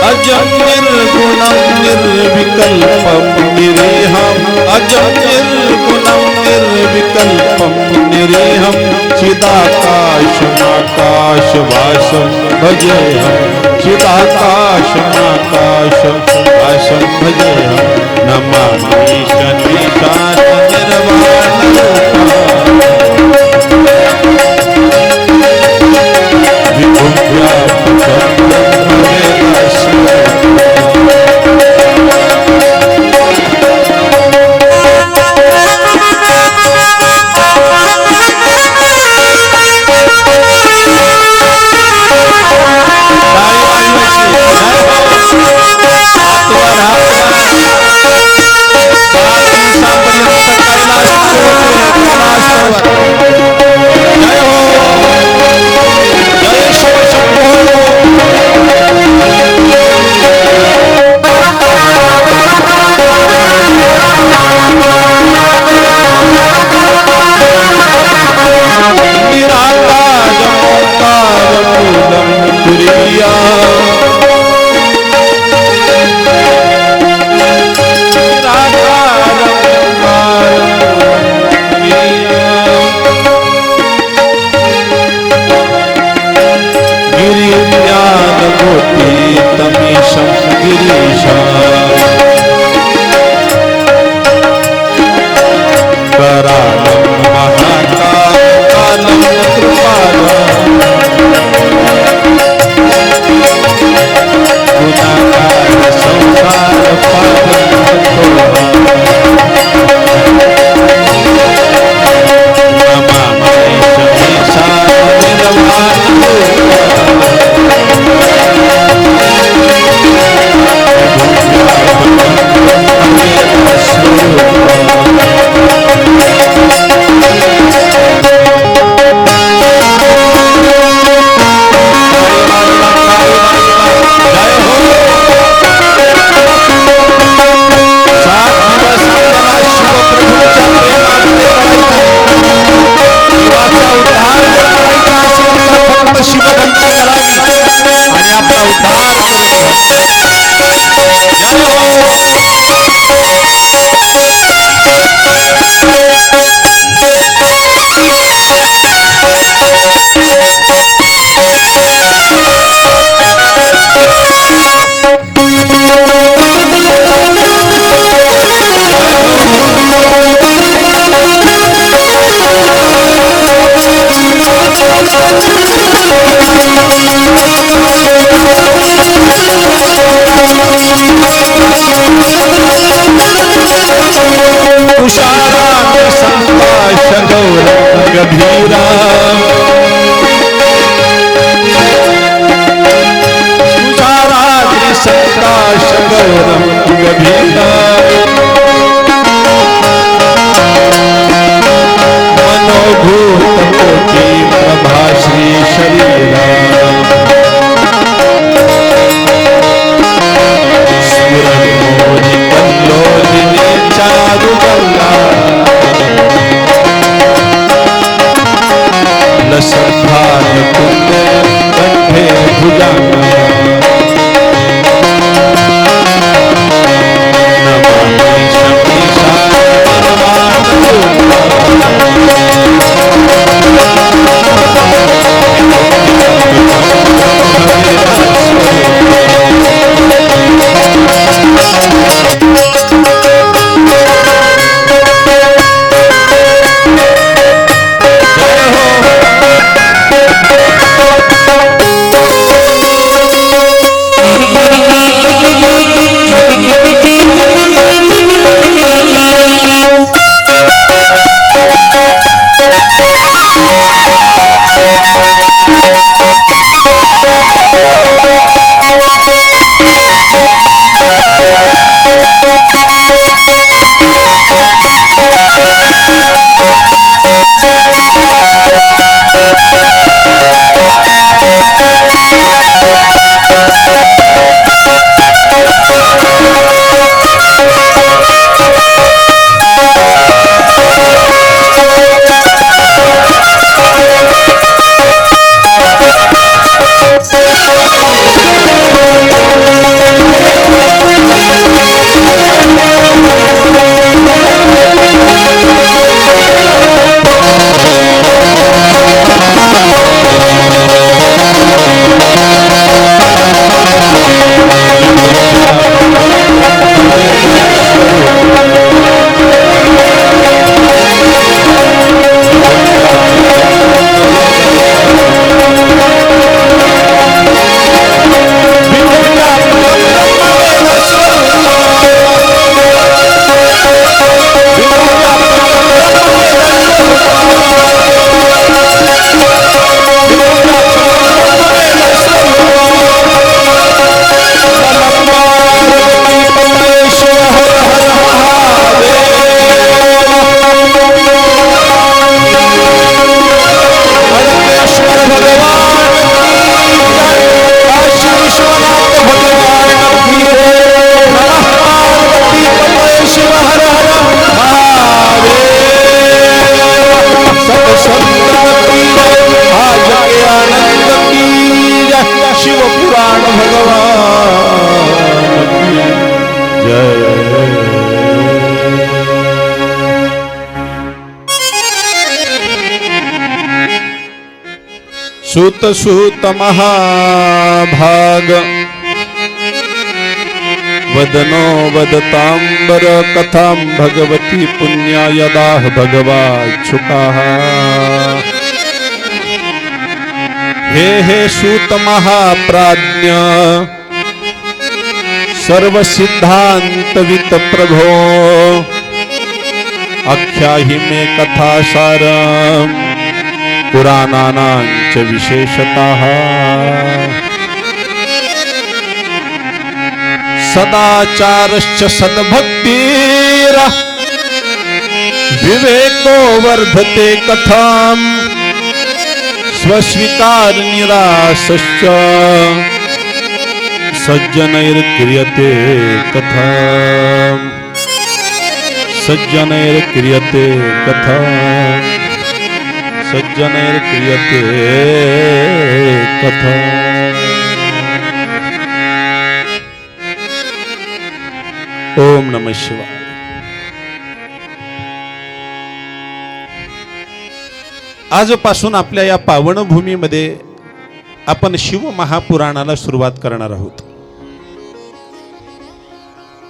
अजं निर्गुणं निर्विकल्पं निरीहम् अजं निर्गुणं निर्विकल्पं निरीहं चिदाकाशमाकाशवासं भजेऽहं चिदाकाशमाकाशवासं भजेऽहं नमामि शनीशान जय। सूत सूत महाभाग वदनो वदतांबर कथां भगवती पुण्या यदाह भगवाच्छुकाः। हे सूत महाप्राज्ञ सर्व सिद्धांतवित प्रभो आख्याहि मे कथासारम् पुराणानांच विशेषतः। सदाचारश्च सद्भक्तिर विवेको वर्धते कथाम् स्वस्वीकार निरासश्च सज्जनैर्क्रियते कथाम् सज्जनैर्क्रियते कथाम् सज्जनैर्क्रियते कथाम्। ओम नमः शिवाय। आजपासून आपल्या या पावन भूमीमध्ये आपण शिव महापुराणाला सुरुवात करणार आहोत।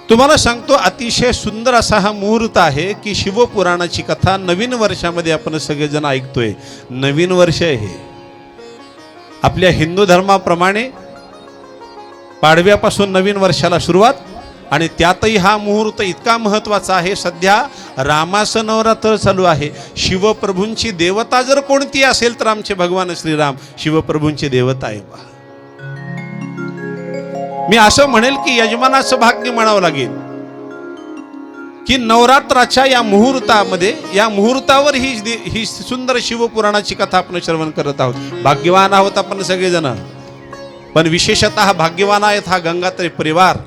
तुम्हाला सांगतो अतिशय सुंदर असा हा मुहूर्त आहे की शिवपुराणाची कथा नवीन वर्षामध्ये आपण सगळेजण ऐकतोय। नवीन वर्ष आहे हे आपल्या हिंदू धर्माप्रमाणे पाडव्यापासून नवीन वर्षाला सुरुवात आणि त्यातही हा मुहूर्त इतका महत्त्वाचा आहे। सध्या रामाचं नवरात्र चालू आहे। शिवप्रभूंची देवता जर कोणती असेल तर आमचे भगवान श्रीराम शिवप्रभूंची देवता आहे। मी असं म्हणेल की यजमानाचं भाग्य म्हणावं लागेल की नवरात्राच्या या मुहूर्तामध्ये या मुहूर्तावर ही सुंदर शिवपुराणाची कथा आपण श्रवण करत आहोत। भाग्यवान आहोत आपण सगळेजण, पण विशेषतः भाग्यवान आहेत हा गंगात्री परिवार।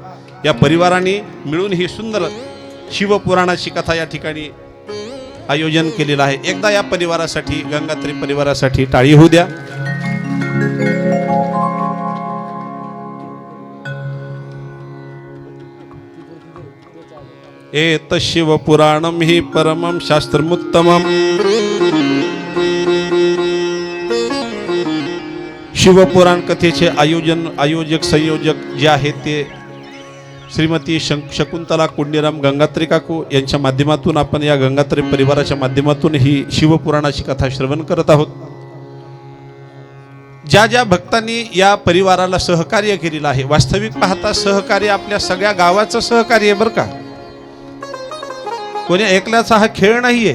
या परिवाराने मिळून ही सुंदर शिवपुराणाची कथा या ठिकाणी आयोजन केलेलं आहे। एकदा या परिवारासाठी गंगात्री परिवारासाठी टाळी होऊ द्या। एत शिवपुराणं हि परमं शास्त्रमुत्तमम्। शिवपुराण कथेचे आयोजक संयोजक जे आहेत ते श्रीमती शकुंतला कुंडीराम गंगात्री काकू यांच्या माध्यमातून आपण या गंगात्री परिवाराच्या माध्यमातून ही शिवपुराणाची कथा श्रवण करत आहोत। ज्या ज्या भक्तांनी या परिवाराला सहकार्य केलेलं आहे, वास्तविक पाहता सहकार्य आपल्या सगळ्या गावाचं सहकार्य आहे बरं का। कोणी ऐकल्याचा हा खेळ नाहीये,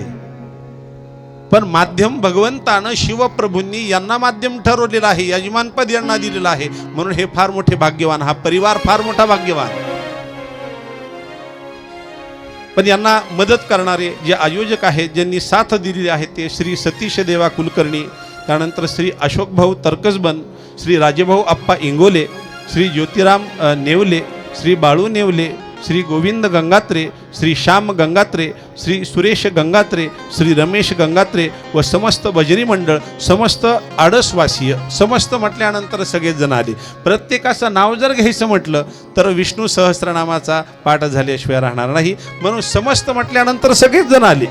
पण माध्यम भगवंतानं शिवप्रभूंनी यांना माध्यम ठरवलेलं आहे, यजमानपद यांना दिलेलं आहे, म्हणून हे फार मोठे भाग्यवान, हा परिवार फार मोठा भाग्यवान। पण यांना मदत करणारे जे आयोजक आहेत, ज्यांनी साथ दिलेली आहे ते श्री सतीश देवा कुलकर्णी, त्यानंतर श्री अशोक भाऊ तरकसबन, श्री राजेभाऊ आप्पा इंगोले, श्री ज्योतिराम नेवले, श्री बाळू नेवले, श्री गोविंद गंगात्रे, श्री श्याम गंगात्रे, श्री सुरेश गंगात्रे, श्री रमेश गंगात्रे व समस्त भजनी मंडळ, समस्त आडसवासीय, समस्त म्हटल्यानंतर सगळेच जण आले। प्रत्येकाचं नाव जर घ्यायचं म्हटलं तर विष्णू सहस्रनामाचा पाठ झाल्याशिवाय राहणार नाही, म्हणून समस्त म्हटल्यानंतर सगळेच जण आले।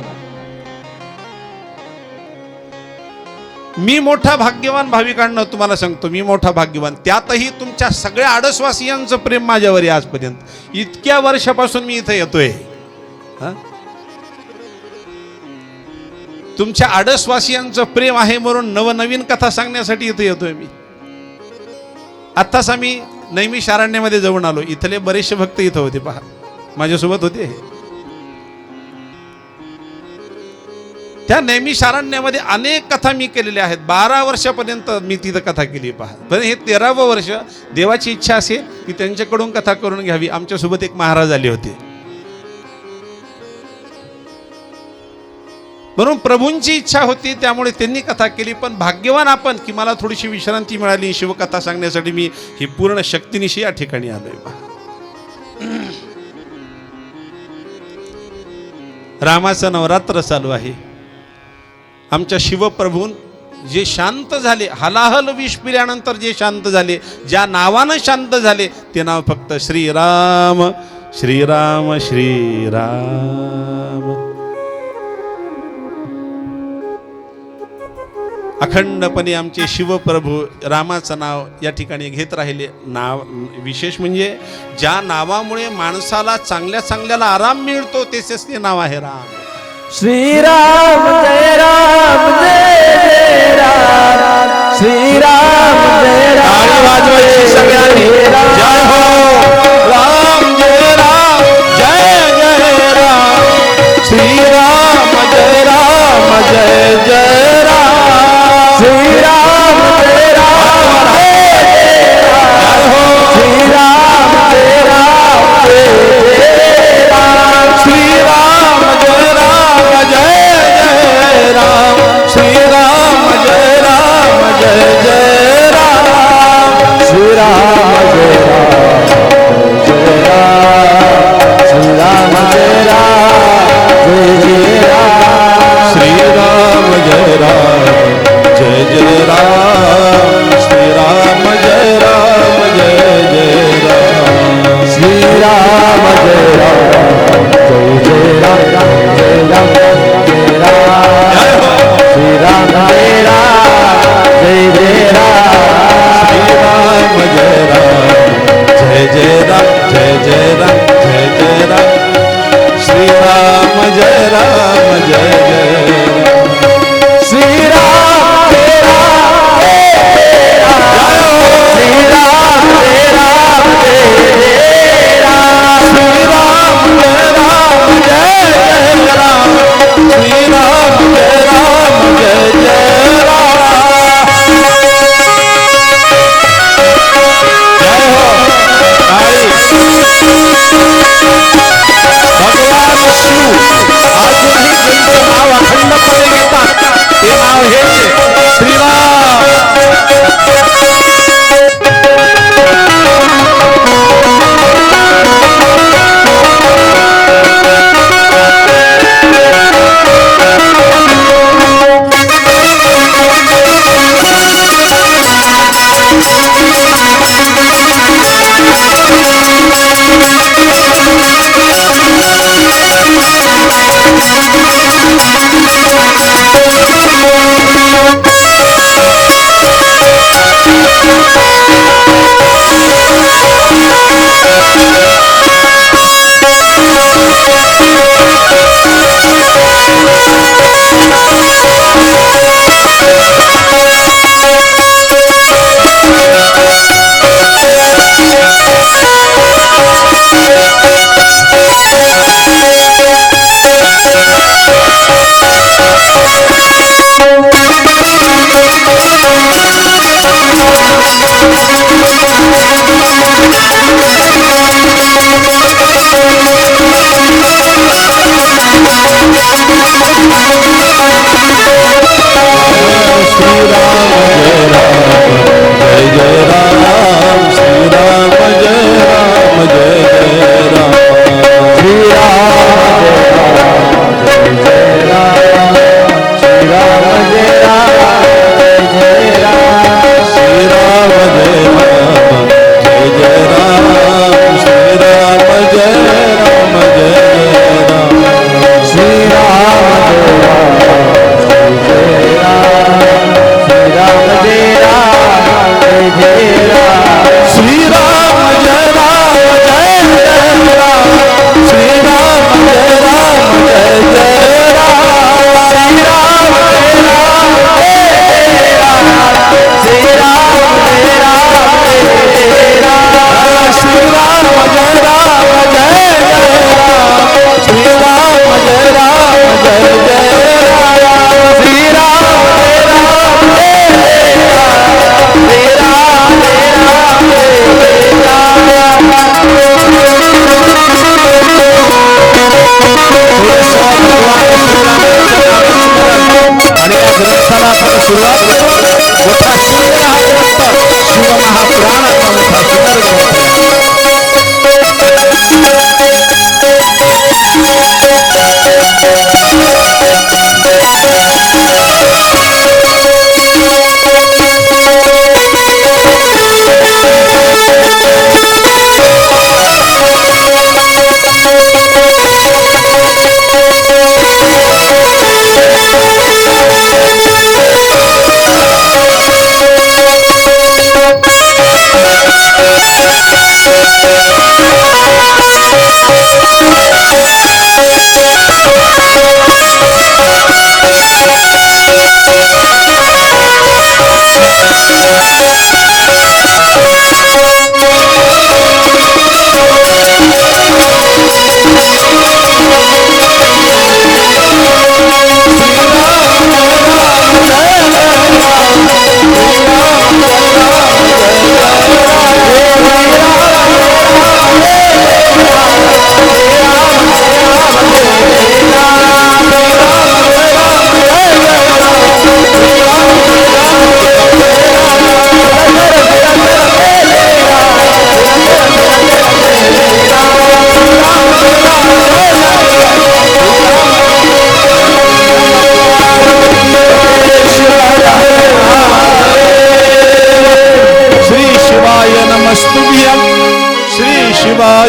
मी मोठा भाग्यवान भाविकांना तुम्हाला सांगतो, मी मोठा भाग्यवान, त्यातही तुमच्या सगळ्या आडसवासियांचं प्रेम माझ्यावर आहे आजपर्यंत। इतक्या वर्षापासून मी इथे येतोय, तुमच्या आडसवासियांचं प्रेम आहे म्हणून नवनवीन कथा सांगण्यासाठी इथे येतोय मी। आत्ताच आम्ही नैमिषारण्यामध्ये जाऊन आलो, इथले बरेचसे भक्त इथं होते, पहा माझ्यासोबत होते। त्या नैमिषारण्यामध्ये अनेक कथा मी केलेल्या आहेत, 12 वर्षापर्यंत मी तिथं कथा केली पहा। पण हे 13वं वर्ष देवाची इच्छा असेल की त्यांच्याकडून कथा करून घ्यावी। आमच्यासोबत एक महाराज आले होते, म्हणून प्रभूंची इच्छा होती त्यामुळे त्यांनी कथा केली। पण भाग्यवान आपण की मला थोडीशी विश्रांती मिळाली शिवकथा सांगण्यासाठी, मी ही पूर्ण शक्तीनिशी या ठिकाणी आलोय पहा। रामाचं नवरात्र चालू आहे। आमच्या शिवप्रभून जे शांत झाले, हलाहल विष पिल्यानंतर जे शांत झाले, ज्या नावानं शांत झाले ते नाव फक्त श्रीराम श्रीराम श्रीराम. अखंडपणे आमचे शिवप्रभू रामाचं नाव या ठिकाणी घेत राहिले. नाव विशेष म्हणजे ज्या नावामुळे माणसाला चांगल्या चांगल्याला आराम मिळतो तेच ते नाव आहे राम. श्रीराम जय राम जय राम श्रीराम जय राम. वाजवायची सगळ्यांनी जय हो राम जय राम जय जय राम श्रीराम जय राम जय जय राम श्रीराम जय राम जय राम श्रीराम जय राम जय राम श्रीराम जय राम जय जय राम श्रीराम जय राम जय जय राम श्रीराम जय राम जय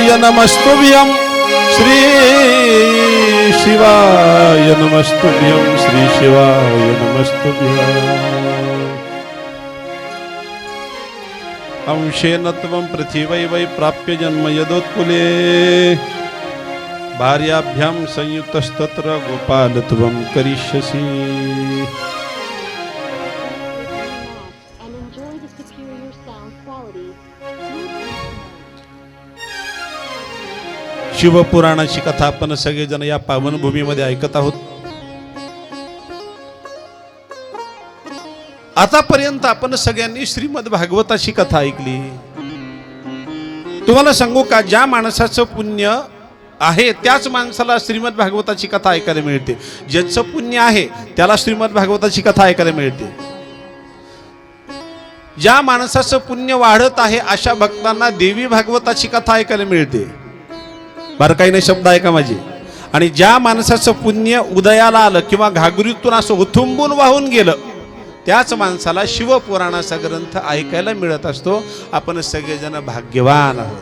शिवाय नमस्तुभ्यं श्री शिवाय नमस्तुभ्यं श्री शिवाय नमस्तुभ्यं अंशेन त्वं पृथिवै वै प्राप्य जन्म यदोत्कुले भार्याभ्यां संयुक्तस्तत्र गोपाल त्वं करिष्यसि and enjoy the superior sound quality. शिवपुराणाची कथा आपण सगळेजण या पावनभूमीमध्ये ऐकत आहोत. आतापर्यंत आपण सगळ्यांनी श्रीमद भागवताची कथा ऐकली. तुम्हाला सांगू का, ज्या माणसाचं पुण्य आहे त्याच माणसाला श्रीमद भागवताची कथा ऐकायला मिळते. ज्याचं पुण्य आहे त्याला श्रीमद भागवताची कथा ऐकायला मिळते. ज्या माणसाचं पुण्य वाढत आहे अशा भक्तांना देवी भागवताची कथा ऐकायला मिळते. बारकाईने शब्द ऐका माझे. आणि ज्या माणसाचं पुण्य उदयाला आलं किंवा घागरीतून असं उथुंबून वाहून गेलं त्याच माणसाला शिवपुराणाचा ग्रंथ ऐकायला मिळत असतो. आपण सगळेजण भाग्यवान आहोत.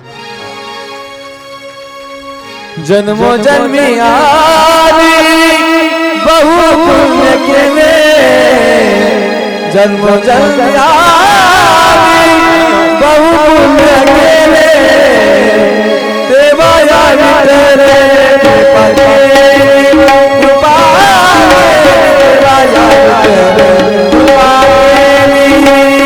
जन्मोजन्मी आली बहु पुण्य केले, जन्मोजन्मी आली बहु पुण्य केले, देवा या विठ्ठले कृपा केली, कृपा देवा या विठ्ठले कृपा केली.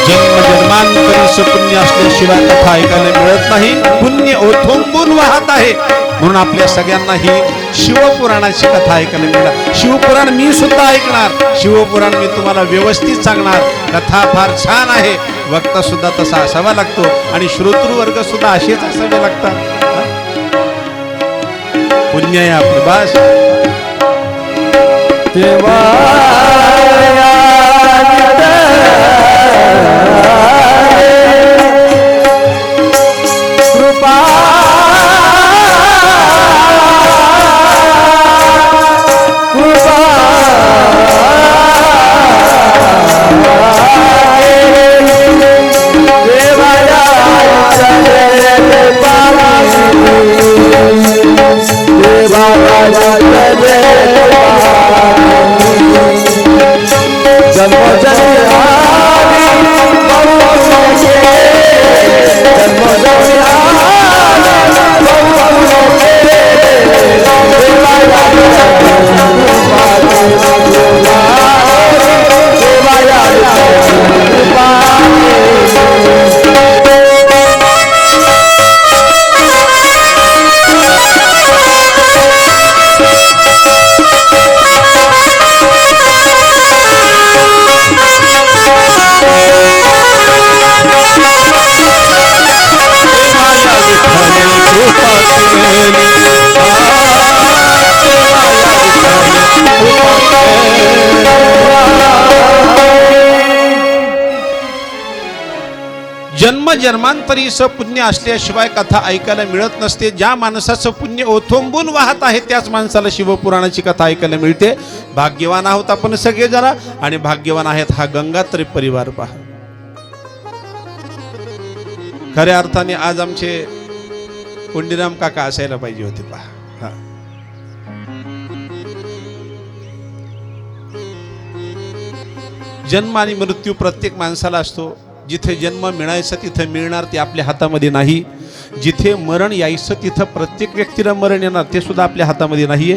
जन्मजन्मांतरीचं पुण्य असल्याशिवाय कथा ऐकायला मिळत नाही. पुण्य ओथंबून वाहत आहे म्हणून आपल्या सगळ्यांना ही शिवपुराणाची कथा ऐकायला मिळणार. शिवपुराण मी सुद्धा ऐकणार. शिवपुराण मी तुम्हाला व्यवस्थित सांगणार. कथा फार छान आहे. वक्ता सुद्धा तसा असावा लागतो आणि श्रोतृ वर्ग सुद्धा असेच असावे लागतात. पुण्य आहे आपलं बास. देवा कृपा कृपा देवाया जन्म जन्मांतरीचं पुण्य असल्याशिवाय कथा ऐकायला मिळत नसते. ज्या माणसाचं पुण्य ओथंबून वाहत आहे त्याच माणसाला शिवपुराणाची कथा ऐकायला मिळते. भाग्यवान आहोत आपण सगळे जरा. आणि भाग्यवान आहेत हा गंगात्री परिवार. पहा, खऱ्या अर्थाने आज आमचे कोंडीराम काका असायला पाहिजे होते. पहा, हा. जन्म आणि मृत्यू प्रत्येक माणसाला असतो. जिथे जन्म मिळायचं तिथं मिळणार ते आपल्या हातामध्ये नाही. जिथे मरण यायचं तिथं प्रत्येक व्यक्तीला मरण येणार ते सुद्धा आपल्या हातामध्ये नाहीये.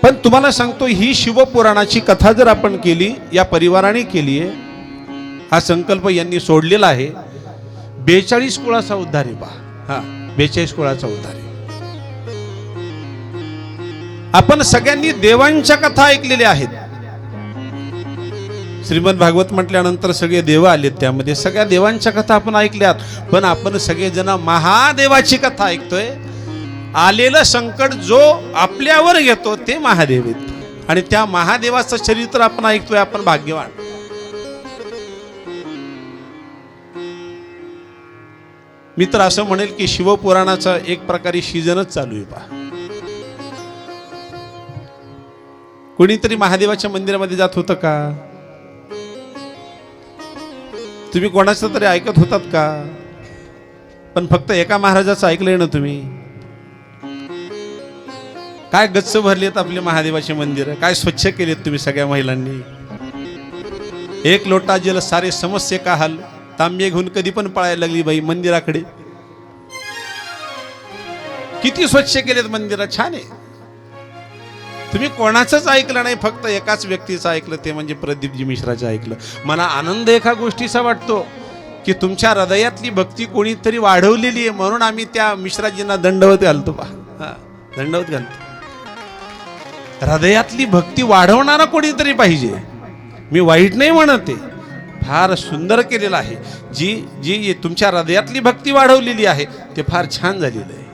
पण तुम्हाला सांगतो, ही शिवपुराणाची कथा जर आपण केली, या परिवाराने केली आहे, हा संकल्प यांनी सोडलेला आहे. 42 कुळाचा उद्धार आहे. पहा, हा 42 कुळाचा उद्धार आहे. आपण सगळ्यांनी देवांच्या कथा ऐकलेल्या आहेत. श्रीमद भागवत म्हटल्यानंतर सगळे देव आलेत, त्यामध्ये सगळ्या देवांच्या कथा आपण ऐकल्यात. पण आपण सगळेजण महादेवाची कथा ऐकतोय. आलेलं संकट जो आपल्यावर घेतो ते महादेव आहेत. आणि त्या महादेवाचं चरित्र आपण ऐकतोय. आपण भाग्यवान. मी तर असं म्हणेल की शिवपुराणाचा एक प्रकारे सीजनच चालू आहे. पहा, कोणीतरी महादेवाच्या मंदिरामध्ये जात होतं का? तुम्ही कोणाचं तरी ऐकत होतात का? पण फक्त एका महाराजाचं ऐकलंय ना तुम्ही? काय गच्च भरलेत आपले महादेवाचे मंदिर, काय स्वच्छ केलेत तुम्ही सगळ्या महिलांनी. एक लोटा जल सारे समस्ये का हाल, तांबे घेऊन कधी पण पळायला लागली बाई मंदिराकडे. किती स्वच्छ केलेत मंदिर, छान आहे. तुम्ही कोणाचंच ऐकलं नाही, फक्त एकाच व्यक्तीचं ऐकलं, ते म्हणजे प्रदीपजी मिश्राचं ऐकलं. मला आनंद एका गोष्टीचा वाटतो की तुमच्या हृदयातली भक्ती कोणीतरी वाढवलेली आहे, म्हणून आम्ही त्या मिश्राजींना दंडवत घालतो. दंडवत घालतो. हृदयातली भक्ती वाढवणारा कोणीतरी पाहिजे. मी वाईट नाही म्हणते, फार सुंदर केलेलं आहे. जी जी तुमच्या हृदयातली भक्ती वाढवलेली आहे ते फार छान झालेलं आहे.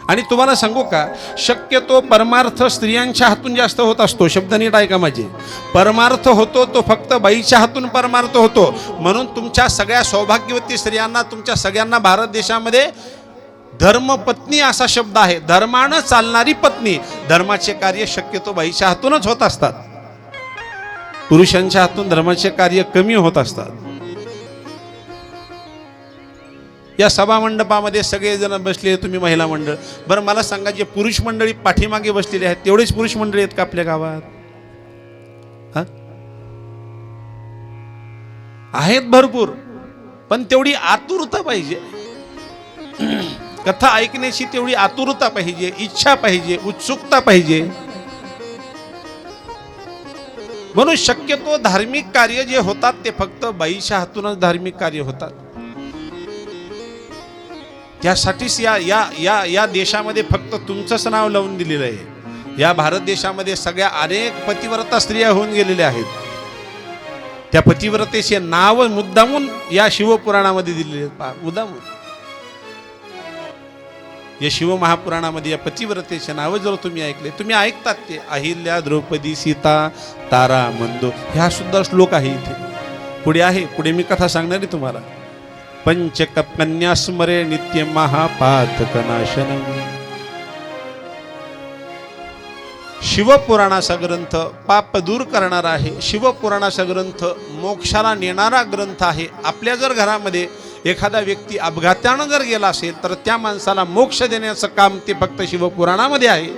आणि तुम्हाला सांगू का, शक्यतो परमार्थ स्त्रियांच्या हातून जास्त होत असतो. शब्द नीट ऐका माझे. परमार्थ होतो तो फक्त बाईच्या हातून परमार्थ होतो. म्हणून तुमच्या सगळ्या सौभाग्यवती स्त्रियांना, तुमच्या सगळ्यांना भारत देशामध्ये धर्मपत्नी असा शब्द आहे. धर्मानं चालणारी पत्नी. धर्माचे कार्य शक्यतो बाईच्या हातूनच होत असतात. पुरुषांच्या हातून धर्माचे कार्य कमी होत असतात. या सभा मंडपामध्ये सगळेजण बसले, तुम्ही महिला मंडळ. बरं मला सांगा, जे पुरुष मंडळी पाठीमागे बसलेले आहेत तेवढेच पुरुष मंडळी आहेत का आपल्या गावात? आहेत भरपूर, पण तेवढी आतुरता पाहिजे. कथा ऐकण्याची तेवढी आतुरता पाहिजे, इच्छा पाहिजे, उत्सुकता पाहिजे. म्हणून शक्यतो धार्मिक कार्य जे होतात ते फक्त बाईच्या हातूनच धार्मिक कार्य होतात. त्यासाठीच या या या या देशामध्ये फक्त तुमचंच नाव लावून दिलेलं आहे. या भारत देशामध्ये सगळ्या अनेक पतिव्रता स्त्रिया होऊन गेलेल्या आहेत. त्या पतिव्रतेचे नाव मुद्दामून या शिवपुराणामध्ये दिलेले आहेत. मुद्दामून या शिवमहापुराणामध्ये या पतिव्रतेचे नाव जर तुम्ही ऐकले, तुम्ही ऐकतात ते अहिल्या, द्रौपदी, सीता, तारा, मंदो, ह्या सुद्धा श्लोक आहे इथे. पुढे आहे, पुढे मी कथा सांगणार आहे तुम्हाला. पंचकन्या स्मरे नित्य महापातक नाशनम. शिवपुराणाचा ग्रंथ पाप दूर करणारा आहे. शिवपुराणाचा ग्रंथ मोक्षाला नेणारा ग्रंथ आहे. आपल्या जर घरामध्ये एखादा व्यक्ती अपघातानं जर गेला असेल तर त्या माणसाला मोक्ष देण्याचं काम ते फक्त शिवपुराणामध्ये आहे.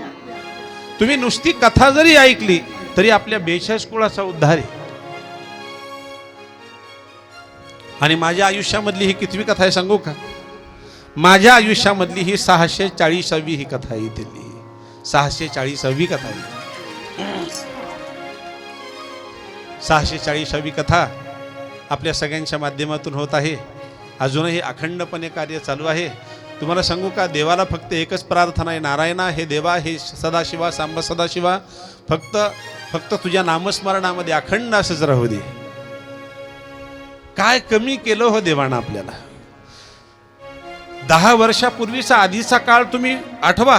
तुम्ही नुसती कथा जरी ऐकली तरी आपल्या 42 कुळाचा उद्धार आहे. आणि माझ्या आयुष्यामधली ही कितवी कथा आहे सांगू का? माझ्या आयुष्यामधली ही 640वी ही कथा आहे. इथली 640वी कथा आहे. 640वी कथा आपल्या सगळ्यांच्या माध्यमातून होत आहे. अजूनही अखंडपणे कार्य चालू आहे. तुम्हाला सांगू का, देवाला फक्त एकच प्रार्थना आहे, नारायणा हे देवा, हे सदाशिवा, सांब सदाशिवा, फक्त तुझ्या नामस्मरणामध्ये अखंड असंच राहू दे. काय कमी केलं हो देवानं आपल्याला. 10 वर्षापूर्वीचा आधीचा काळ तुम्ही आठवा.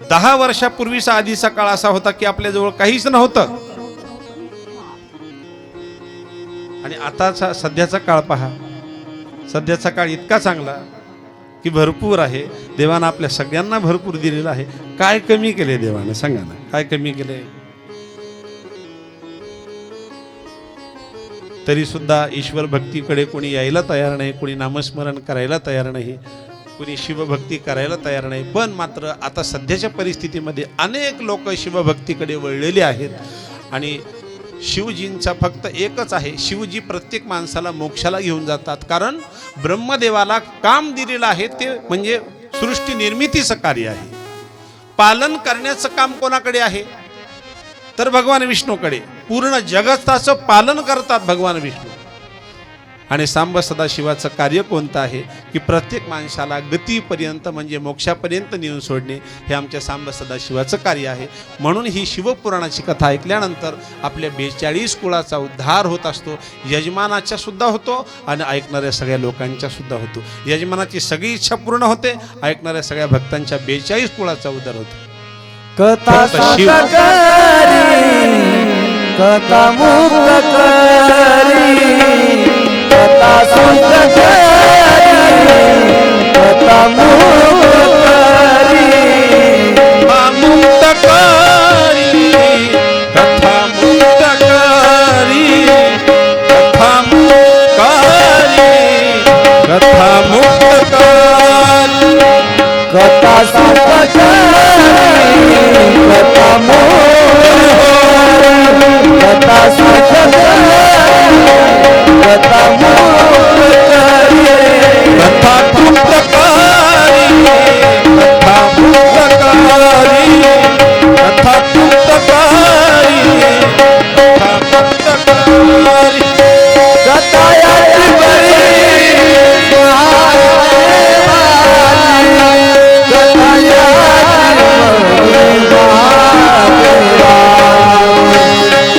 10 वर्षापूर्वीचा आधीचा काळ असा होता की आपल्याजवळ काहीच नव्हतं. आणि आताचा सध्याचा काळ पहा. सध्याचा काळ इतका चांगला की भरपूर आहे. देवानं आपल्या सगळ्यांना भरपूर दिलेला आहे. काय कमी केले देवानं सांगा ना, काय कमी केले? तरी सुद्धा ईश्वर भक्तीकडे कोणी यायला तयार नाही, कोणी नामस्मरण करायला तयार नाही, कोणी शिवभक्ती करायला तयार नाही. पण मात्र आता सध्याच्या परिस्थितीमध्ये अनेक लोक शिवभक्तीकडे वळलेले आहेत. आणि शिवजींचा फक्त एकच आहे, शिवजी प्रत्येक माणसाला मोक्षाला घेऊन जातात. कारण ब्रह्मदेवाला काम दिलेलं आहे ते म्हणजे सृष्टी निर्मितीचं कार्य आहे. पालन करण्याचं काम कोणाकडे आहे तर भगवान विष्णूकडे. पूर्ण जगताचं पालन करतात भगवान विष्णू. आणि सांब सदाशिवाचं कार्य कोणतं आहे की प्रत्येक माणसाला गतीपर्यंत म्हणजे मोक्षापर्यंत नेऊन सोडणे हे आमच्या सांब सदाशिवाचं कार्य आहे. म्हणून ही शिवपुराणाची कथा ऐकल्यानंतर आपल्या 42 कुळाचा उद्धार होत असतो. यजमानाच्या सुद्धा होतो आणि ऐकणाऱ्या सगळ्या लोकांच्या सुद्धा होतो. यजमानाची सगळी इच्छा पूर्ण होते, ऐकणाऱ्या सगळ्या भक्तांच्या 42 कुळाचा उद्धार होतो. कथा मुक्त करी, कथा सुख करी, कथा मुक्त करी, कथा मुक्त करी, कथा मुक्त करी, कथा मुक्त कथा मुक्तकारी कथा सुखकारी कथा मोहकारी कथा सुखकारी कथा मोहकारी कथा मुक्तकारी कथा मुक्तकारी कथा मुक्तकारी कथा मुक्तकारी कथायाची बरी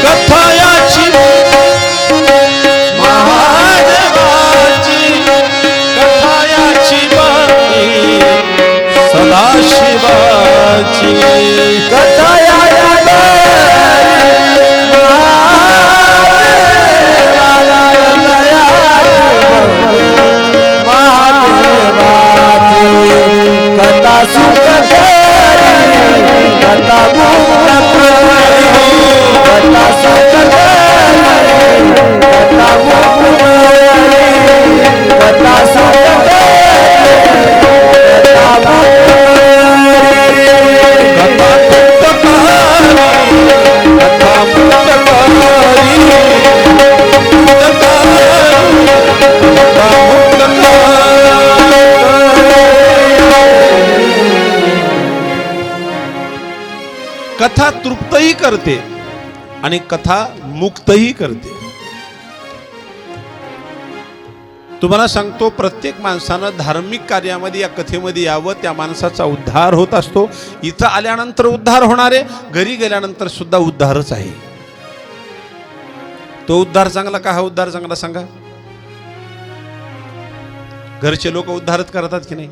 कथायाची महादेवाची कथायाची बाई सदाशिवाची कथा सुखकारी कथा मुक्तकारी कथा सुखकारी कथा मुक्तकारी कथा सुखकारी कथा मुक्तकारी कथा मुक्तकारी कथा तृप्तही करते आणि कथा मुक्तही करते. तुम्हाला सांगतो, प्रत्येक माणसानं धार्मिक कार्यामध्ये या कथेमध्ये यावं, त्या माणसाचा उद्धार होत असतो. इथं आल्यानंतर उद्धार होणार आहे, घरी गेल्यानंतर सुद्धा उद्धारच आहे. तो उद्धार चांगला का, हा उद्धार चांगला सांगा. घरचे लोक उद्धारच करतात की नाही?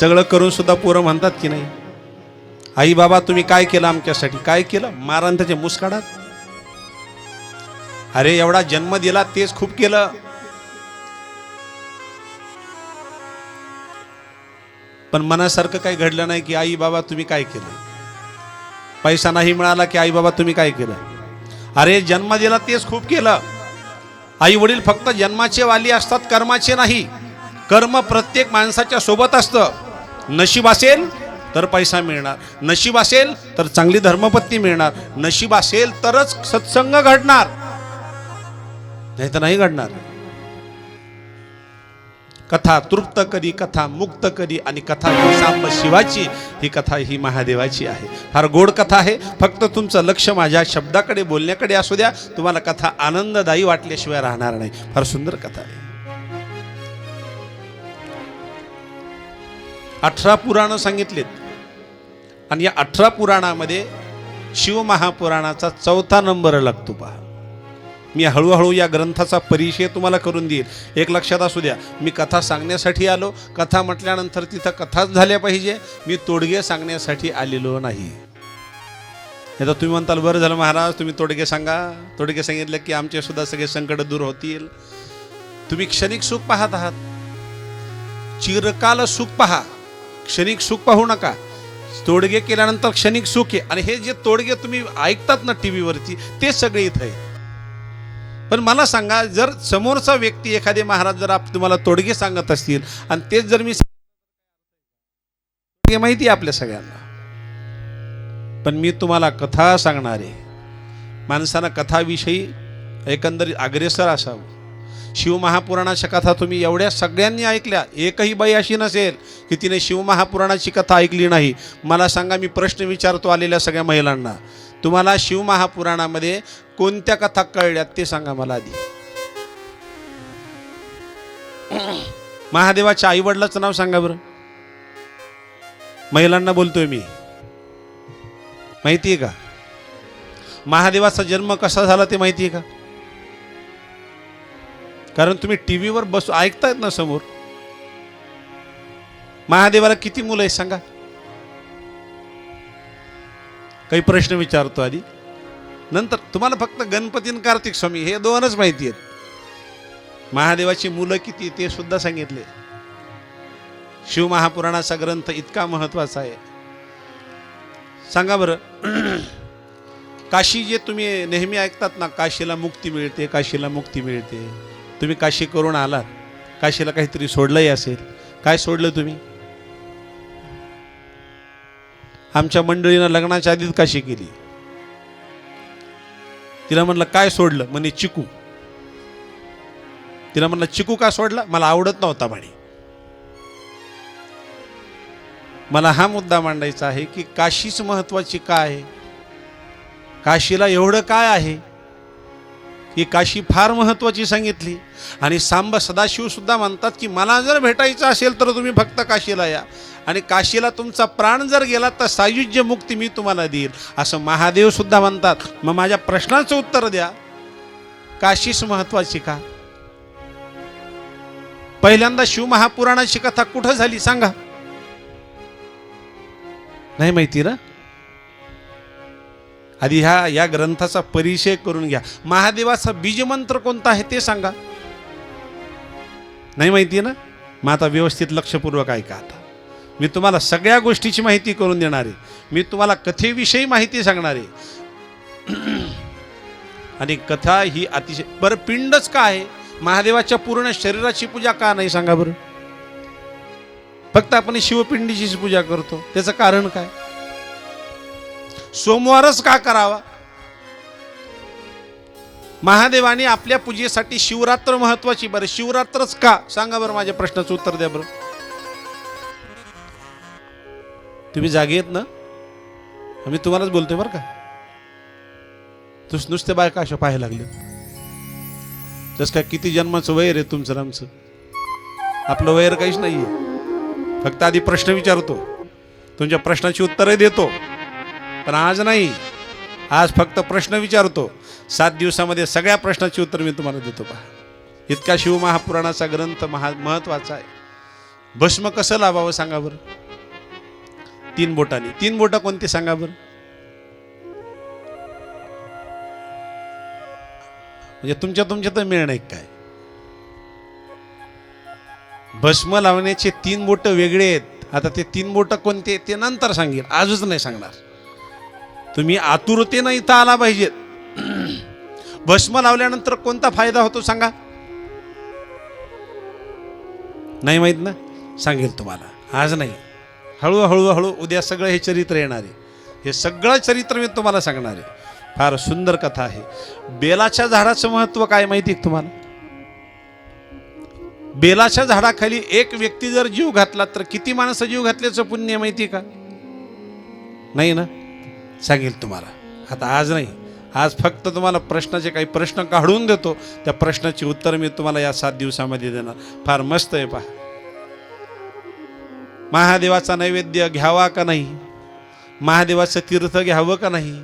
सगळं करून सुद्धा पोरं म्हणतात की नाही, आई बाबा तुम्ही काय केलं आमच्यासाठी, काय केलं, मारण त्याचे मुसकाडात. अरे एवढा जन्म दिला तेच खूप केलं. पण मनासारखं काही घडलं नाही की आई बाबा तुम्ही काय केलं. पैसा नाही मिळाला की आई बाबा तुम्ही काय केलं. अरे जन्म दिला तेच खूप केलं. आई वडील फक्त जन्माचे वाली असतात, कर्माचे नाही. कर्म प्रत्येक माणसाच्या सोबत असतं. नशीब असेल तर पैसा मिळणार, नशीब असेल तर चांगली धर्मपत्नी मिळणार, नशीब असेल तरच सत्संग घडणार, नाही तर नाही घडणार. कथा तृप्त करी, कथा मुक्त करी, आणि कथा ही सांब शिवाची, ही कथा ही महादेवाची आहे. फार गोड कथा आहे. फक्त तुमचं लक्ष माझ्या शब्दाकडे, बोलण्याकडे असू द्या. तुम्हाला कथा आनंददायी वाटल्याशिवाय राहणार नाही. फार सुंदर कथा आहे. 18 पुराणं सांगितलेत, आणि या 18 पुराणामध्ये शिवमहापुराणाचा 4था नंबर लागतो. पहा, मी हळूहळू या ग्रंथाचा परिचय तुम्हाला करून देईल. एक लक्षात असू द्या, मी कथा सांगण्यासाठी आलो. कथा म्हटल्यानंतर तिथं कथाच झाल्या पाहिजे. मी तोडगे सांगण्यासाठी आलेलो नाही. आता तुम्ही म्हणताल, बरं झालं महाराज तुम्ही तोडगे सांगा. तोडगे सांगितलं की आमचे सुद्धा सगळे संकट दूर होतील. तुम्ही क्षणिक सुख पाहत आहात, चिरकाल सुख पहा, क्षणिक सुख पाहू नका. तोडगे केल्यानंतर क्षणिक सुख आहे. आणि हे जे तोडगे तुम्ही ऐकतात ना टीव्हीवरती, ते सगळे इथं आहे. पण मला सांगा, जर समोरचा व्यक्ती एखादे महाराज जर तुम्हाला तोडगे सांगत असतील, आणि तेच जर मी माहिती आहे आपल्या सगळ्यांना, पण मी तुम्हाला कथा सांगणार आहे. माणसानं कथाविषयी एकंदरीत अग्रेसर असावं. शिवमहापुराणाच्या कथा तुम्ही एवढ्या सगळ्यांनी ऐकल्या, एकही बाई अशी नसेल की तिने शिवमहापुराणाची कथा ऐकली नाही. मला सांगा, मी प्रश्न विचारतो आलेल्या सगळ्या महिलांना, तुम्हाला शिवमहापुराणामध्ये कोणत्या कथा कळल्यात ते सांगा मला आधी. महादेवाच्या आई वडिलाचं नाव सांगा बरं. महिलांना बोलतोय मी, माहिती आहे का? महादेवाचा जन्म कसा झाला ते माहिती आहे का? कारण तुम्ही टीव्हीवर बस ऐकतायत ना समोर. महादेवाला किती मुलं आहेत सांगा. काही प्रश्न विचारतो आधी, नंतर तुम्हाला फक्त गणपती आणि कार्तिक स्वामी हे दोनच माहिती आहेत. महादेवाची मुलं किती ते सुद्धा सांगितले. शिवमहापुराणाचा ग्रंथ इतका महत्वाचा आहे. सांगा बरं, काशी जे तुम्ही नेहमी ऐकतात ना, काशीला मुक्ती मिळते, काशीला मुक्ती मिळते. तुम्ही काशी करून आलात, काशीला काहीतरी सोडलंही असेल. काय सोडलं तुम्ही? आमच्या मंडळीनं लग्नाच्या आधीच काशी केली. तिला म्हणलं काय सोडलं? म्हणे चिकू. तिला म्हणलं चिकू का सोडला? मला आवडत नव्हता म्हणे. मला हा मुद्दा मांडायचा आहे की काशीच महत्वाची का आहे? काशीला एवढं काय आहे की काशी फार महत्वाची सांगितली. आणि सांब सदाशिव सुद्धा म्हणतात की मला जर भेटायचं असेल तर तुम्ही फक्त काशीला या, आणि काशीला तुमचा प्राण जर गेला तर सायुज्य मुक्ती मी तुम्हाला देईल, असं महादेव सुद्धा म्हणतात. मग माझ्या प्रश्नाचं उत्तर द्या, काशीच महत्वाची का? पहिल्यांदा शिवमहापुराणाची कथा कुठं झाली सांगा? नाही माहिती ना? आधी या ग्रंथाचा परिचय करून घ्या. महादेवाचा बीजमंत्र कोणता आहे ते सांगा. नाही माहिती ना? मग आता व्यवस्थित लक्षपूर्वक ऐका. आता मी तुम्हाला सगळ्या गोष्टीची माहिती करून देणार आहे. मी तुम्हाला कथेविषयी माहिती सांगणार आहे. आणि कथा ही अतिशय. बरं, पिंडच का आहे? महादेवाच्या पूर्ण शरीराची पूजा का नाही सांगा बरं? फक्त आपण शिवपिंडीचीच पूजा करतो, त्याचं कारण काय? सोमवारच का करावा? महादेवाने आपल्या पूजेसाठी शिवरात्र महत्वाची. बरं, शिवरात्रच का सांगा बरं? माझ्या प्रश्नाचं उत्तर द्या बरं. तुम्ही जागे आहेत ना? मी तुम्हालाच बोलतोय बरं का. तुझ नुसते बायका अशा पाहायला लागले. जस काय किती जन्माचं वैर आहे तुमचं आमचं? आपलं वैर काहीच नाहीये. फक्त आधी प्रश्न विचारतो, तुमच्या प्रश्नाची उत्तरही देतो. पण आज नाही, आज फक्त प्रश्न विचारतो. 7 दिवसामध्ये सगळ्या प्रश्नाची उत्तर मी तुम्हाला देतो. पहा, इतका शिवमहापुराणाचा ग्रंथ महत्वाचा आहे. भस्म कसं लावावं सांगा बरं? 3 बोटांनी. 3 बोटं कोणती सांगा बरं? म्हणजे तुमच्या तर मिळणं आहे काय? भस्म लावण्याचे 3 बोट वेगळे आहेत. आता ते 3 बोट कोणते ते नंतर सांगेल, आजच नाही सांगणार. तुम्ही आतुरतेनं इथं आला पाहिजेत. भस्म लावल्यानंतर कोणता फायदा होतो सांगा? नाही माहित ना? सांगेल तुम्हाला, आज नाही. हळूहळू उद्या सगळं हे चरित्र येणार आहे. हे सगळं चरित्र मी तुम्हाला सांगणार आहे. फार सुंदर कथा आहे. बेलाच्या झाडाचं महत्व काय माहिती आहे तुम्हाला? बेलाच्या झाडाखाली एक व्यक्ती जर जीव घातला तर किती माणसं जीव घातल्याचं पुण्य माहिती आहे का? नाही ना? सांगेल तुम्हाला. आता आज नाही, आज फक्त तुम्हाला प्रश्नाचे काही प्रश्न काढून देतो. त्या प्रश्नाची उत्तर मी तुम्हाला या 7 दिवसामध्ये देणार. फार मस्त आहे. पहा, महादेवाचा नैवेद्य घ्यावा का नाही? महादेवाचं तीर्थ घ्यावं का नाही?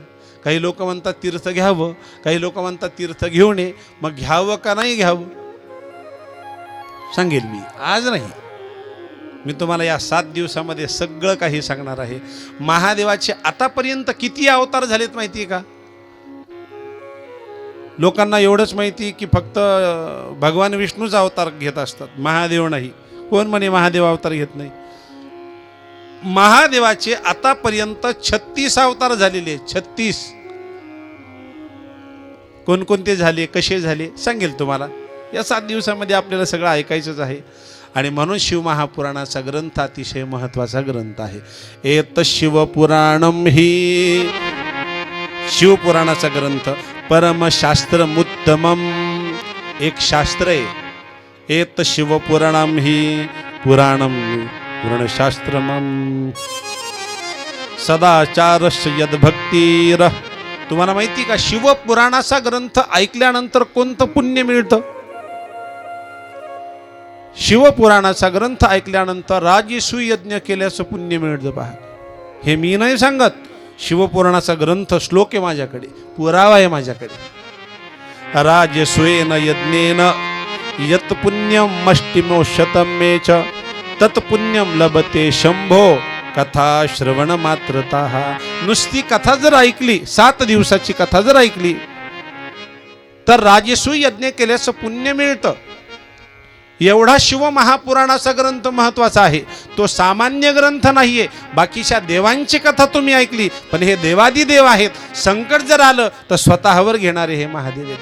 काही लोक म्हणतात तीर्थ घ्यावं, काही लोक म्हणतात तीर्थ घेऊ नये. मग घ्यावं का नाही घ्यावं सांगेल मी, आज नाही. मी तुम्हाला या 7 दिवसामध्ये सगळं काही सांगणार आहे. महादेवाचे आतापर्यंत किती अवतार झालेत माहिती आहे का? लोकांना एवढंच माहिती की फक्त भगवान विष्णूचा अवतार घेत असतात, महादेव नाही. कोण म्हणे महादेव अवतार घेत नाही? महादेवाचे आतापर्यंत 36 अवतार झालेले आहेत. 36. कोणकोणते झाले, कसे झाले सांगेल तुम्हाला. या 7 दिवसामध्ये आपल्याला सगळं ऐकायचंच आहे. आणि म्हणून शिवमहापुराणाचा ग्रंथ अतिशय महत्वाचा ग्रंथ आहे. एत शिवपुराणम ही शिवपुराणाचा ग्रंथ परमशास्त्रमुत्तमम, एक शास्त्र आहे. एत शिवपुराणम ही पुराणम पुराणशास्त्रमम सदाचारस्य यद्भक्तीर. तुम्हाला माहिती का शिवपुराणाचा ग्रंथ ऐकल्यानंतर कोणतं पुण्य मिळतं? शिवपुराणाचा ग्रंथ ऐकल्यानंतर राजसूय यज्ञ केल्याचं पुण्य मिळतं. पहा, हे मी नाही सांगत, शिवपुराणाचा ग्रंथ श्लोक आहे माझ्याकडे, पुरावा आहे माझ्याकडे. राजसूयेन यज्ञेन यत् पुण्यम मष्टिमो शतमे च तत् पुण्यम लभते शंभो कथा श्रवण मात्रतः. नुसती कथा जर ऐकली, 7 दिवसाची कथा जर ऐकली तर राजसूय यज्ञ केल्याचं पुण्य मिळतं. एवढा शिवमहापुराणाचा ग्रंथ महत्वाचा आहे. तो सामान्य ग्रंथ नाहीये. बाकीच्या देवांची कथा तुम्ही ऐकली, पण हे देवादी देव आहेत. संकट जर आलं तर स्वतःवर घेणारे हे महादेव आहेत.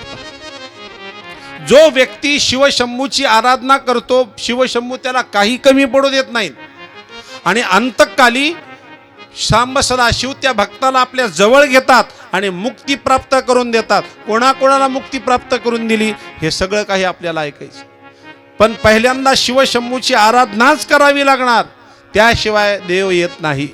जो व्यक्ती शिवशंभूची आराधना करतो, शिवशंभू त्याला काही कमी पडू देत नाहीत. आणि अंतकाली सांब सदाशिव त्या भक्ताला आपल्या जवळ घेतात आणि मुक्ती प्राप्त करून देतात. कोणाकोणाला मुक्ती प्राप्त करून दिली हे सगळं काही आपल्याला ऐकायचं. पण पहिल्यांदा शिवशंभूची आराधनाच करावी लागणार, त्याशिवाय देव येत नाही.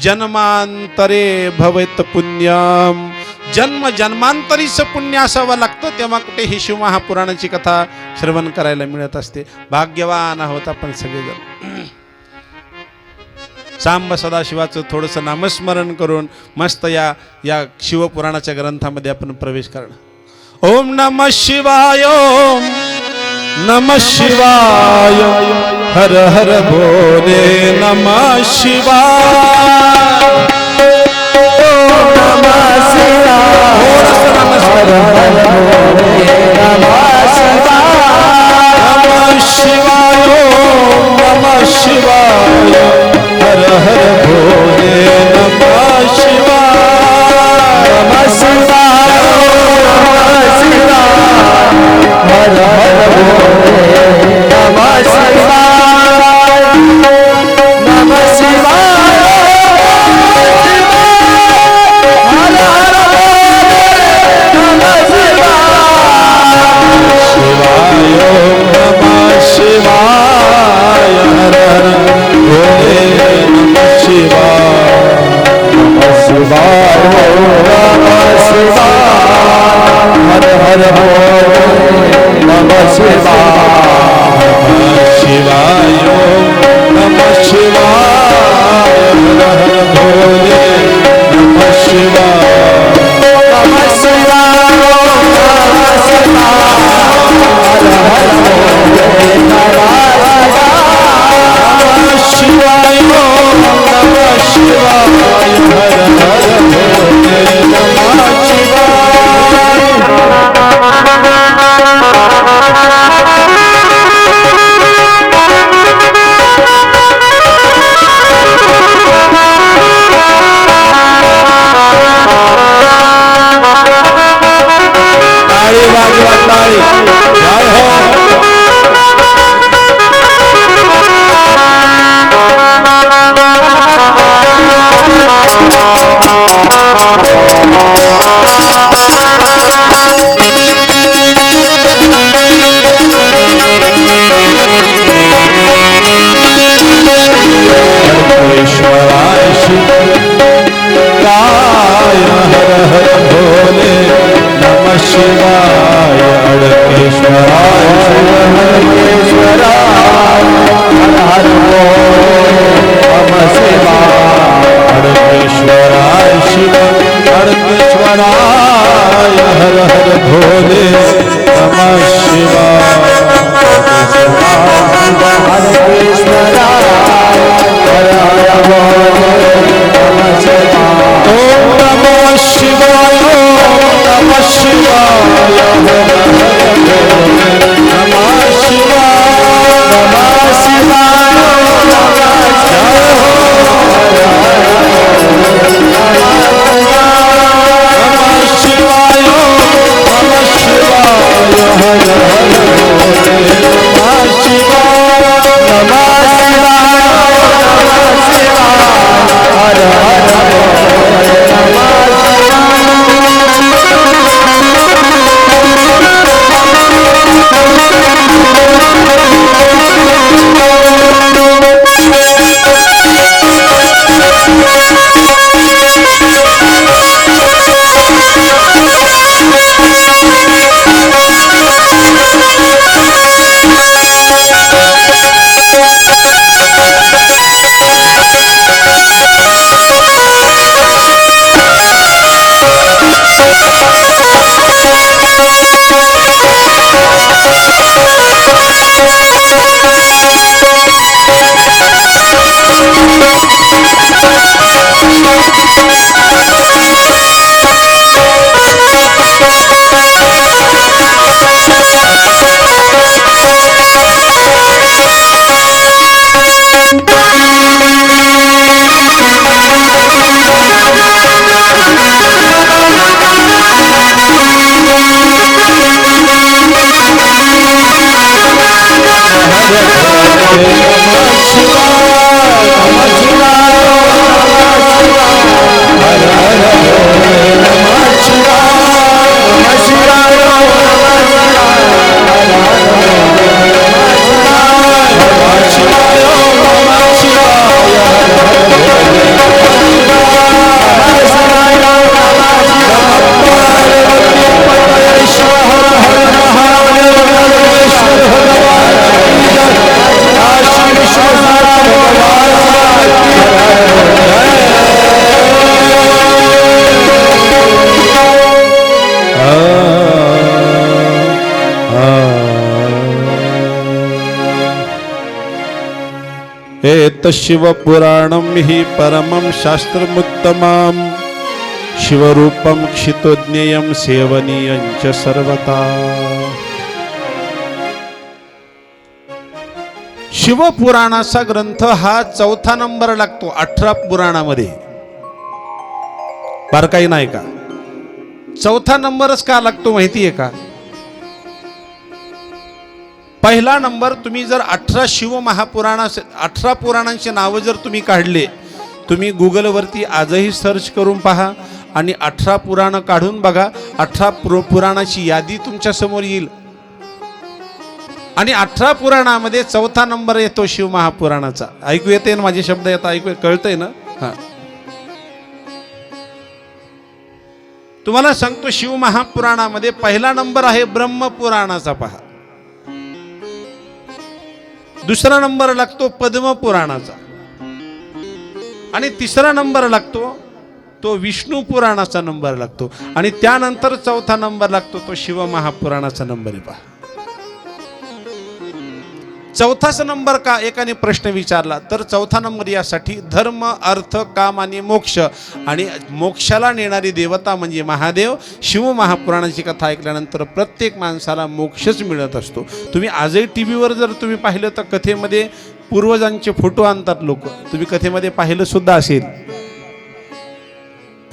जन्मांतरे भवेत पुण्यम, जन्म जन्मांतरीच पुण्य असावं लागतं, तेव्हा कुठे ही शिवमहापुराणाची कथा श्रवण करायला मिळत असते. भाग्यवान आहोत आपण सगळेजण. सांब सदाशिवाचं थोडंसं नामस्मरण करून मस्त या शिवपुराणाच्या ग्रंथामध्ये आपण प्रवेश करणं. ओम नमः शिवाय, ओम नमः शिवाय, हर हर भोले नमः शिवाय. नमः शिवाय, हर हर भोले नमः शिवाय. नमः शिवाय, ओम नमः शिवाय, हर हर भोले नमः शिवाय. नमः शिवाय, नमः शिवाय, हर हर भोले नमः शिवाय. नमः शिवाय, हर हर भोले नमः शिवाय. शिवाय, ओम नमः शिवाय, हर हर भोले नमः शिवाय. नमः शिवाय, नमः शिवाय, हर हर भोले नमः शिवाय. शिवाय, ओम नमः शिवाय, हर हर भोले नमः शिवाय. नमः शिवाय, नमः शिवाय, हर हर भोले नमः शिवाय. शिवाय, ओम नमः शिवाय, हर हर भोले नमः ताळी वाजवा, ताळी. जय हो. ईश्वराय शिवाय, हर हर भोले नमः शिवाय. अड़केश्वराय ईश्वराय, हर हर भोले नमः शिवाय. अड़केश्वराय शिव, अड़केश्वर एतशिवपुराणं हि परमं शास्त्रमुत्तमं शिवरूपं क्षितोज्ञेयं सेवनीयं च सर्वथा। शिवपुराणाचा ग्रंथ हा 4था नंबर लागतो 18 पुराणामध्ये, बारकाई नाही का? 4था नंबरच का लागतो माहिती आहे का? पहिला नंबर तुम्ही जर 18 शिव महापुराणा 18 पुराणांची नावं जर तुम्ही काढले, तुम्ही गुगलवरती आजही सर्च करून पहा आणि 18 पुराणं काढून बघा, 18 पुराणाची यादी तुमच्या समोर येईल आणि 18 पुराणामध्ये 4था नंबर येतो शिव महापुराणाचा। ऐकू येते ना माझे शब्द? येतात ऐकू कळतंय ना? हा, तुम्हाला सांगतो शिव महापुराणामध्ये पहिला नंबर आहे ब्रह्मपुराणाचा, पहा। दुसरा नंबर लागतो पद्मपुराणाचा आणि तिसरा नंबर लागतो तो विष्णू पुराणाचा नंबर लागतो आणि त्यानंतर 4था नंबर लागतो तो शिव महापुराणाचा नंबर आहे, पहा। 4थाचा नंबर का एकाने प्रश्न विचारला तर 4था नंबर यासाठी धर्म अर्थ काम आणि मोक्ष, आणि मोक्षाला नेणारी देवता म्हणजे महादेव। शिव महापुराणाची कथा ऐकल्यानंतर प्रत्येक माणसाला मोक्षच मिळत असतो। तुम्ही आजही टीव्हीवर जर तुम्ही पाहिलं तर कथेमध्ये पूर्वजांचे फोटो आणतात लोक, तुम्ही कथेमध्ये पाहिलं सुद्धा असेल,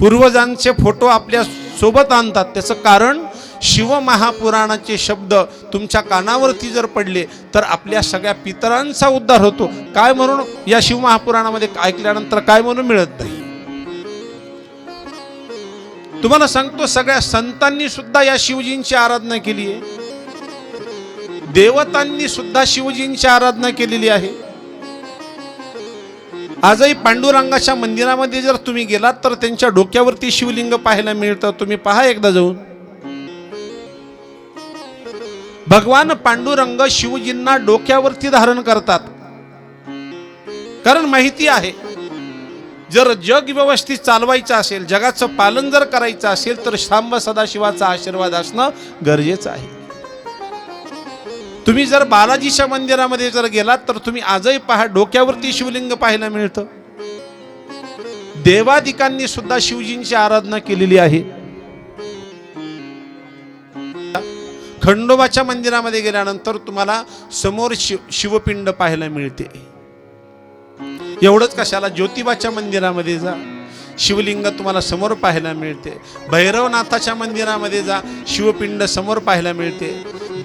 पूर्वजांचे फोटो आपल्या सोबत आणतात। त्याचं कारण शिव महापुराणाचे शब्द तुमच्या कानावरती जर पडले तर आपल्या सगळ्या पितरांचा उद्धार होतो। काय म्हणून या शिव महापुराणामध्ये ऐकल्यानंतर काय म्हणून मिळत नाही? तुम्हाला सांगतो सगळ्या संतांनी सुद्धा या शिवजींची आराधना केली आहे, देवतांनी सुद्धा शिवजींची आराधना केलेली आहे। आजही पांडुरंगाच्या मंदिरामध्ये जर तुम्ही गेलात तर त्यांच्या डोक्यावरती शिवलिंग पाहायला मिळतं, तुम्ही पहा एकदा जाऊन। भगवान पांडुरंग शिवजींना डोक्यावरती धारण करतात, कारण माहिती आहे जर जग व्यवस्थित चालवायचं असेल, जगाचं पालन जर करायचं असेल तर सांब सदाशिवाचा आशीर्वाद असणं गरजेचं आहे। तुम्ही जर बालाजीच्या मंदिरामध्ये जर गेलात तर तुम्ही आजही पहा डोक्यावरती शिवलिंग पाहायला मिळतं। देवादिकांनी सुद्धा शिवजींची आराधना केलेली आहे। खंडोबाच्या मंदिरामध्ये गेल्यानंतर तुम्हाला समोर शिवपिंड पाहायला मिळते। एवढंच कशाला, ज्योतिबाच्या मंदिरामध्ये जा, शिवलिंग तुम्हाला समोर पाहायला मिळते। भैरवनाथाच्या मंदिरामध्ये जा, शिवपिंड समोर पाहायला मिळते।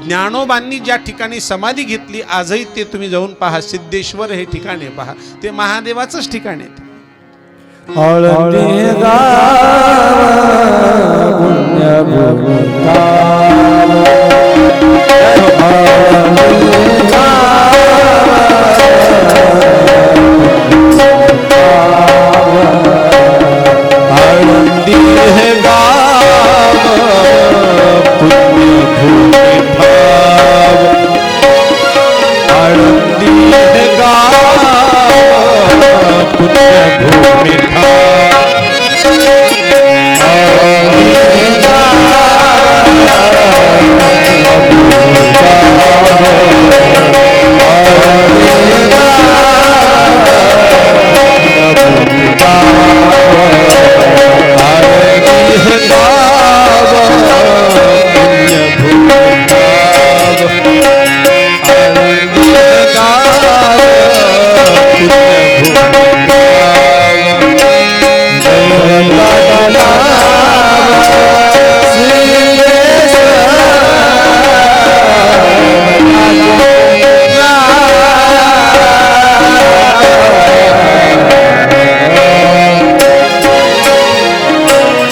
ज्ञानोबांनी ज्या ठिकाणी समाधी घेतली आजही ते तुम्ही जाऊन पहा, सिद्धेश्वर हे ठिकाण आहे, पहा ते महादेवाचंच ठिकाण आहे।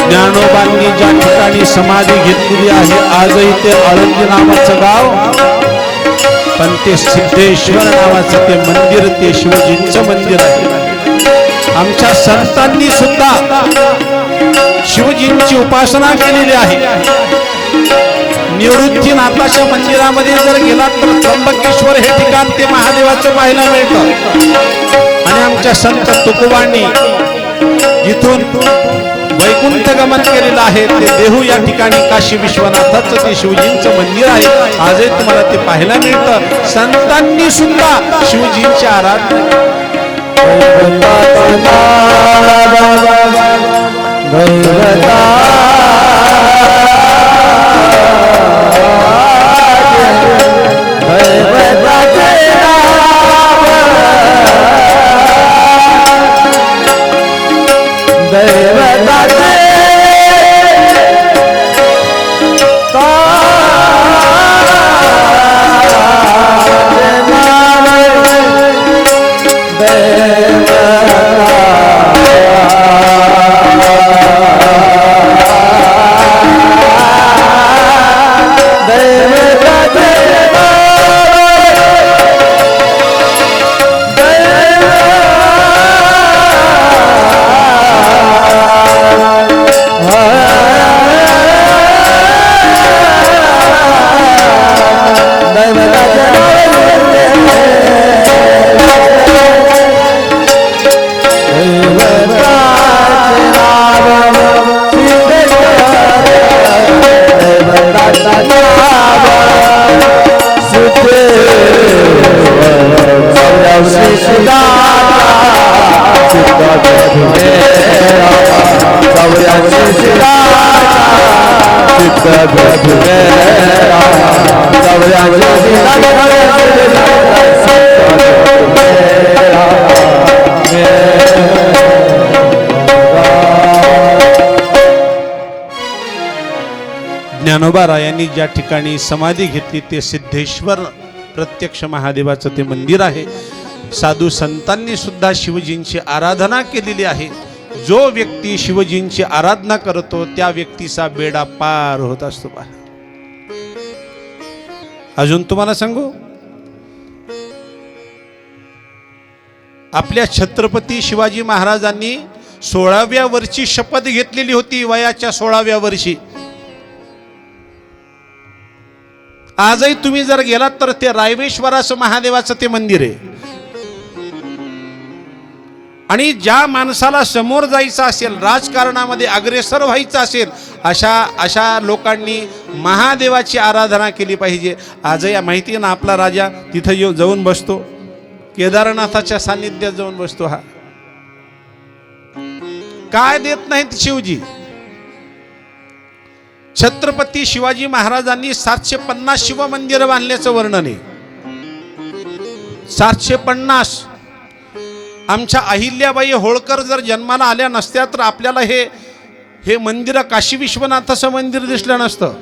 ज्ञानोबांनी ज्या ठिकाणी समाधी घेतलेली आहे आजही ते आळंदी नावाचं गाव, पण ते सिद्धेश्वर नावाचं ते मंदिर ते शिवजींचं मंदिर आहे। आमच्या संतांनी सुद्धा शिवजींची उपासना केलेली आहे। निवृत्तीनाथाच्या मंदिरामध्ये जर गेलात तर त्र्यंबकेश्वर हे ठिकाण ते महादेवाचं पाहायला मिळतं आणि आमच्या संत तुकोबांनी जिथून वैकुंठ गमन केलेलं आहे ते देहू या ठिकाणी काशी विश्वनाथाचं ते शिवजींचं मंदिर आहे, आजही तुम्हाला ते पाहायला मिळतं। संतांनी सुद्धा शिवजींची आराधना ज्ञानोबा रायांनी ज्या ठिकाणी समाधी घेतली ते सिद्धेश्वर प्रत्यक्ष महादेवाचं ते मंदिर आहे. साधू संतांनी सुद्धा शिवजींची आराधना केलेली आहे. जो व्यक्ती शिवजींची आराधना करतो त्या व्यक्तीचा बेडा पार होत असतो. अजून तुम्हाला सांगू, आपल्या छत्रपती शिवाजी महाराजांनी 16व्या वर्षी शपथ घेतलेली होती. वयाच्या 16व्या वर्षी. आजही तुम्ही जर गेलात तर ते रायवेश्वराचं महादेवाचं ते मंदिर आहे. आणि ज्या माणसाला समोर जायचं असेल, राजकारणामध्ये अग्रेसर व्हायचं असेल, अशा लोकांनी महादेवाची आराधना केली पाहिजे. आजही माहिती आहे ना, आपला राजा तिथं जाऊन बसतो, केदारनाथाच्या सान्निध्यात जाऊन बसतो. हा काय देत नाहीत शिवजी. छत्रपती शिवाजी महाराजांनी 750 शिव मंदिर बांधल्याचं वर्णन आहे. 750. आमच्या अहिल्याबाई होळकर जर जन्माला आल्या नसत्या तर आपल्याला हे मंदिर काशी विश्वनाथाचं मंदिर दिसलं नसतं.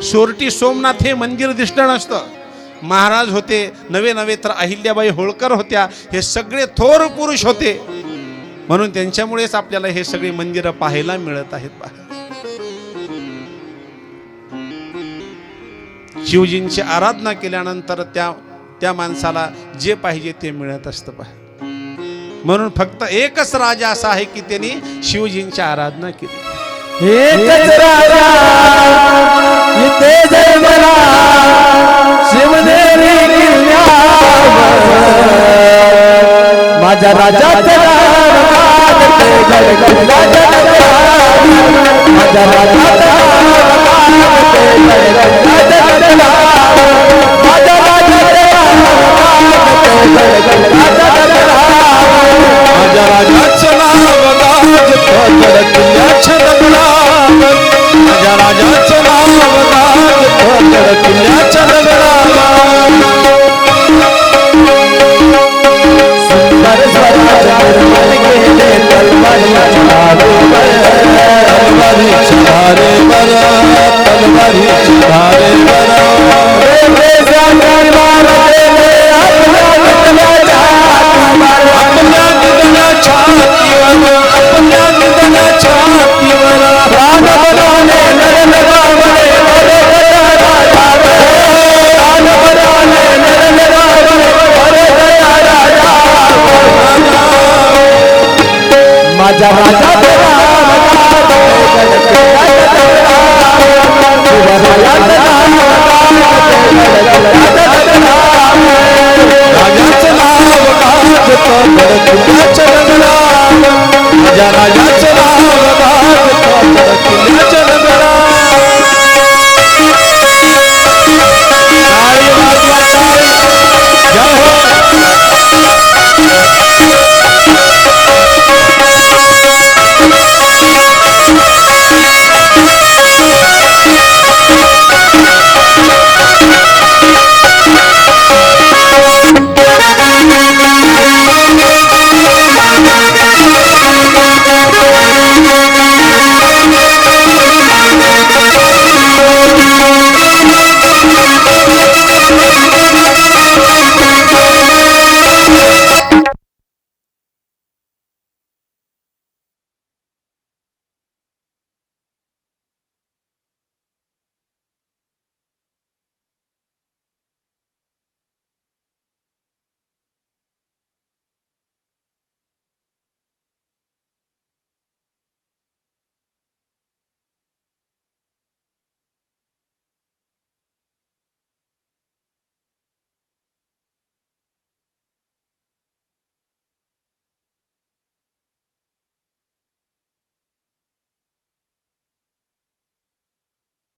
सोरटी सोमनाथ हे मंदिर दिसलं नसतं. महाराज होते नवे तर अहिल्याबाई होळकर होत्या. हे सगळे थोर पुरुष होते म्हणून त्यांच्यामुळेच आपल्याला हे सगळे मंदिरं पाहायला मिळत आहेत. शिवजींची आराधना केल्यानंतर त्या माणसाला जे पाहिजे ते मिळत असतं. म्हणून फक्त एकच राजा असा आहे की त्यांनी शिवजींची आराधना केली. एकच राजा इथे जन्मला शिवनेरी किल्ल्यावर, माझ्या राजाचं माझ्या राजाचं माझ्या राजा